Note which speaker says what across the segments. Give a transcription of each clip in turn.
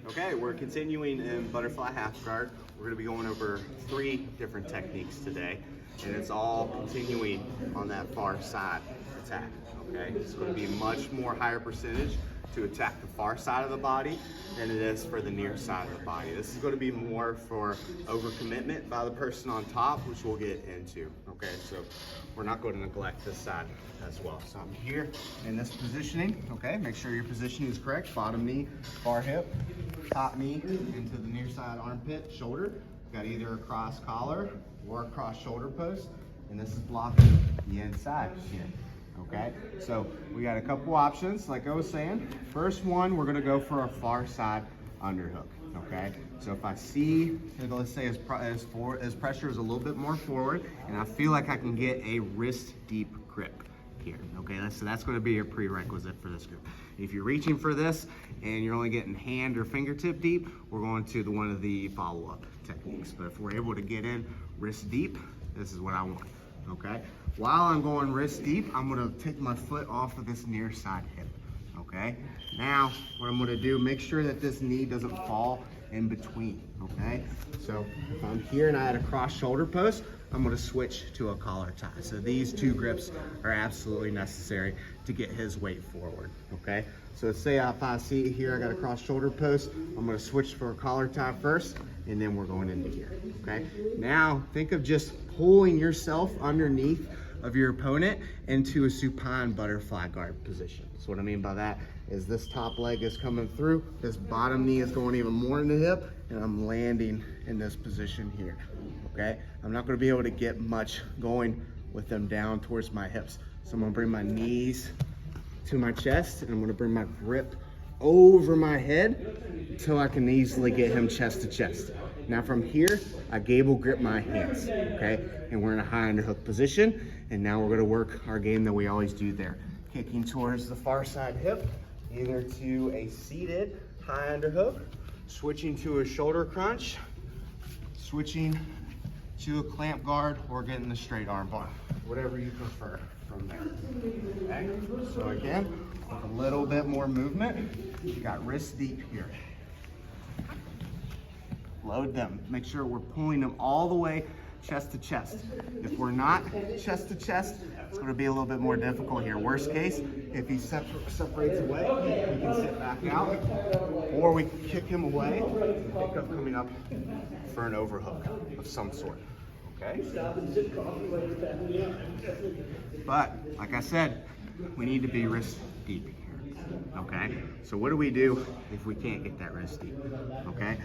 Speaker 1: Okay, we're continuing in butterfly half guard. We're going to be going over 3 different techniques today, and it's all continuing on that far side attack. Okay, it's going to be much more higher percentage to attack the far side of the body than it is for the near side of the body. This is going to be more for overcommitment by the person on top, which we'll get into. Okay, so we're not going to neglect this side as well. So I'm here in this positioning. Okay, make sure your positioning is correct. Bottom knee, far hip, top knee into the near side armpit, shoulder. Got either a cross collar or a cross shoulder post, and this is blocking the inside here. Okay, so we got a couple options. Like I was saying, first one, we're gonna go for a far side underhook. Okay, so if I see, let's say his pressure is a little bit more forward, and I feel like I can get a wrist deep grip here. Okay, so that's going to be your prerequisite for this group. If you're reaching for this and you're only getting hand or fingertip deep, we're going to one of the follow-up techniques. But if we're able to get in wrist deep, this is what I want. Okay, while I'm going wrist deep, I'm going to take my foot off of this near side hip. Okay, now what I'm going to do, make sure that this knee doesn't fall in between. Okay, so if I'm here and I had a cross shoulder post, I'm going to switch to a collar tie. So these 2 grips are absolutely necessary to get his weight forward. Okay, so let's say if I see here I got a cross shoulder post, I'm going to switch for a collar tie first, and then we're going into here. Okay, now think of just pulling yourself underneath of your opponent into a supine butterfly guard position. So what I mean by that is this top leg is coming through, this bottom knee is going even more in the hip, and I'm landing in this position here. Okay, I'm not going to be able to get much going with them down towards my hips. So I'm going to bring my knees to my chest, and I'm going to bring my grip over my head until I can easily get him chest to chest. Now from here, I gable grip my hands, okay? And we're in a high underhook position, and now we're gonna work our game that we always do there. Kicking towards the far side hip, either to a seated high underhook, switching to a shoulder crunch, switching to a clamp guard, or getting the straight arm bar, whatever you prefer from there. Okay, so again, with a little bit more movement, you got wrist deep here. Load them. Make sure we're pulling them all the way chest to chest. If we're not chest to chest, it's going to be a little bit more difficult here. Worst case, if he separates away, we can sit back out, or we can kick him away and pick up coming up for an overhook of some sort. Okay? But, like I said, we need to be wrist deep here. Okay? So what do we do if we can't get that wrist deep? Okay?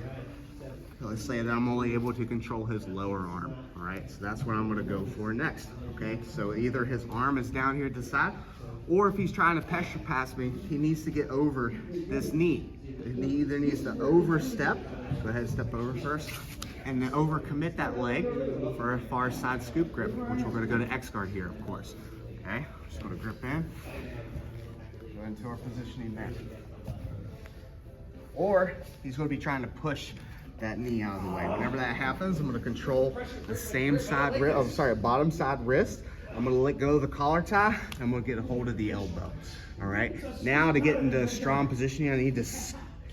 Speaker 1: Let's say that I'm only able to control his lower arm, all right? So that's what I'm gonna go for next, okay? So either his arm is down here at the side, or if he's trying to pressure pass me, he needs to get over this knee. He either needs to overstep, go ahead and step over first, and then overcommit that leg for a far side scoop grip, which we're gonna go to X guard here, of course, okay? Just gonna grip in, go into our positioning there. Or he's gonna be trying to push that knee out of the way. Whenever that happens, I'm gonna control the same side bottom side wrist. I'm gonna let go of the collar tie. I'm gonna get a hold of the elbow. All right. Now to get into a strong positioning, I need to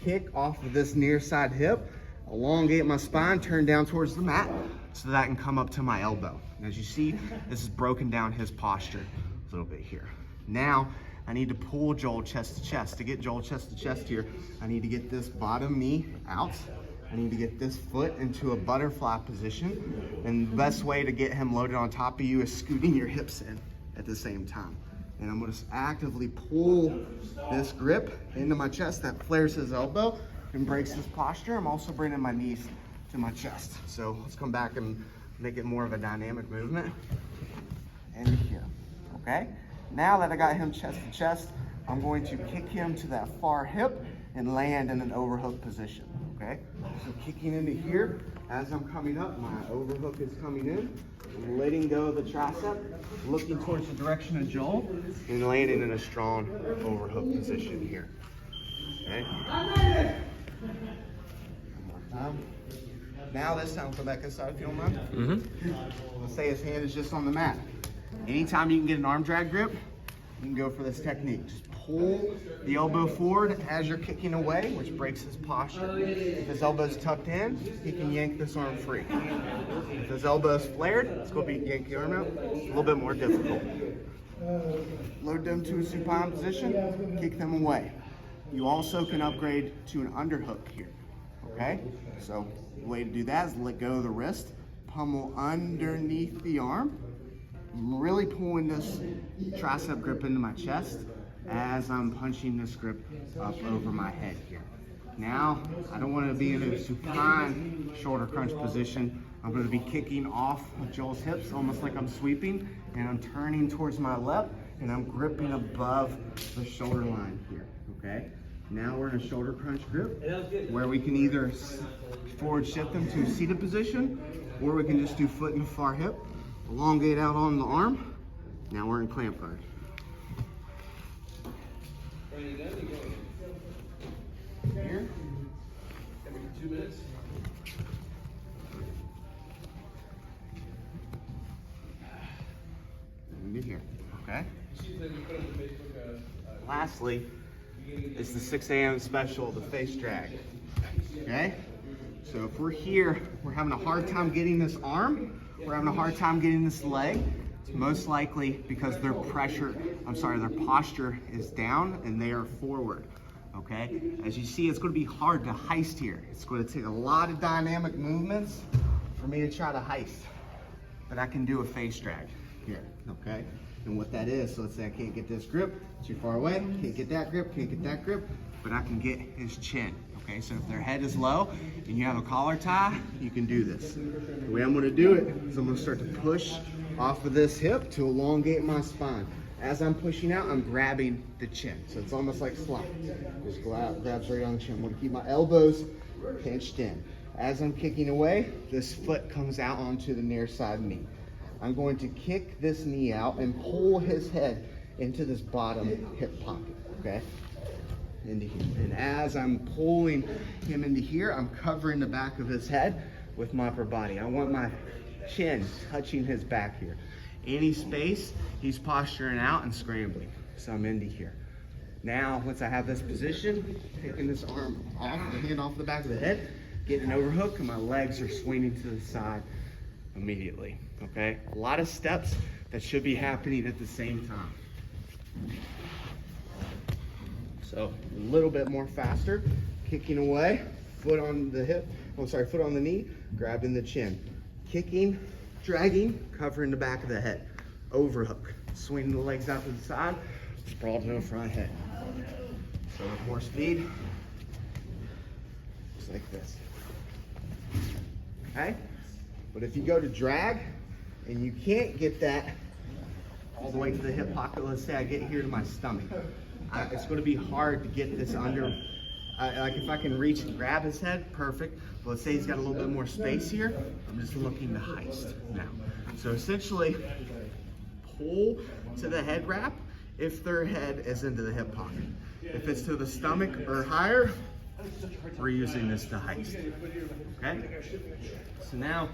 Speaker 1: kick off of this near side hip, elongate my spine, turn down towards the mat so that I can come up to my elbow. And as you see, this has broken down his posture a little bit here. Now, I need to pull Joel chest to chest. To get Joel chest to chest here, I need to get this bottom knee out. I need to get this foot into a butterfly position. And the best way to get him loaded on top of you is scooting your hips in at the same time. And I'm gonna actively pull this grip into my chest that flares his elbow and breaks his posture. I'm also bringing my knees to my chest. So let's come back and make it more of a dynamic movement. And here, okay? Now that I got him chest to chest, I'm going to kick him to that far hip and land in an overhook position. Okay, so kicking into here, as I'm coming up, my overhook is coming in, I'm letting go of the tricep, looking towards the direction of Joel, and landing in a strong overhook position here. Okay. One more time. Now this time, come back inside if you don't mind. Let's say his hand is just on the mat. Anytime you can get an arm drag grip, you can go for this technique. Just pull the elbow forward as you're kicking away, which breaks his posture. If his elbow's tucked in, he can yank this arm free. If his elbow's flared, it's going to be yank the arm out. A little bit more difficult. Load them to a supine position, kick them away. You also can upgrade to an underhook here, okay? So the way to do that is let go of the wrist, pummel underneath the arm, really pulling this tricep grip into my chest as I'm punching this grip up over my head here. Now, I don't want to be in a supine shoulder crunch position. I'm going to be kicking off of Joel's hips, almost like I'm sweeping, and I'm turning towards my left, and I'm gripping above the shoulder line here, okay? Now we're in a shoulder crunch grip, where we can either forward shift them to a seated position, or we can just do foot in the far hip, elongate out on the arm. Now we're in clamp guard. Here. 2 minutes. And here, okay? Lastly, is the 6 a.m. special, the face drag, okay? So if we're here, we're having a hard time getting this arm, we're having a hard time getting this leg, it's most likely because their posture is down and they are forward, okay? As you see, it's going to be hard to heist here. It's going to take a lot of dynamic movements for me to try to heist, but I can do a face drag here, okay? And what that is, so let's say I can't get this grip, too far away, can't get that grip, but I can get his chin, okay? So if their head is low and you have a collar tie, you can do this. The way I'm gonna do it is I'm gonna start to push off of this hip to elongate my spine. As I'm pushing out, I'm grabbing the chin. So it's almost like slide. Just grabs right on the chin. I'm gonna keep my elbows pinched in. As I'm kicking away, this foot comes out onto the near side knee. I'm going to kick this knee out and pull his head into this bottom hip pocket, okay? Into here. And as I'm pulling him into here, I'm covering the back of his head with my upper body. I want my chin touching his back here. Any space, he's posturing out and scrambling. So I'm into here. Now, once I have this position, taking this arm off, the hand off the back of the head, getting an overhook, and my legs are swinging to the side immediately, okay? A lot of steps that should be happening at the same time. So a little bit more faster, kicking away, foot on the hip, foot on the knee, grabbing the chin. Kicking, dragging, covering the back of the head. Overhook, swinging the legs out to the side, sprawl to the front head. So with more speed, just like this, okay? But if you go to drag and you can't get that all the way to the hip pocket, let's say I get here to my stomach, it's going to be hard to get this under. Like if I can reach and grab his head, perfect. But let's say he's got a little bit more space here, I'm just looking to heist now. So essentially, pull to the head wrap if their head is into the hip pocket. If it's to the stomach or higher, we're using this to heist, okay? So now,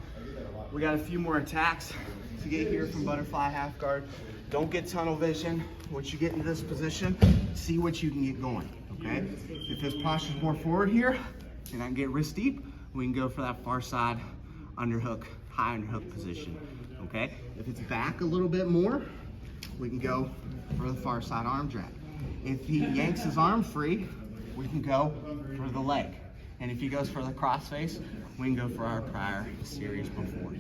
Speaker 1: we got a few more attacks to get here from butterfly half guard. Don't get tunnel vision. Once you get into this position, see what you can get going, okay? If his posture's more forward here, and I can get wrist deep, we can go for that far side underhook, high underhook position, okay? If it's back a little bit more, we can go for the far side arm drag. If he yanks his arm free, we can go for the leg. And if he goes for the crossface, we can go for our prior series before.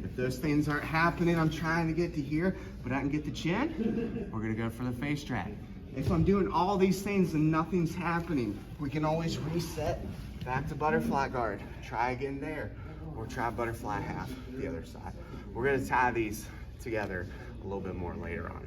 Speaker 1: If those things aren't happening, I'm trying to get to here, but I can get the chin, we're gonna go for the face drag. If I'm doing all these things and nothing's happening, we can always reset back to butterfly guard. Try again there, or try butterfly half the other side. We're gonna tie these together a little bit more later on.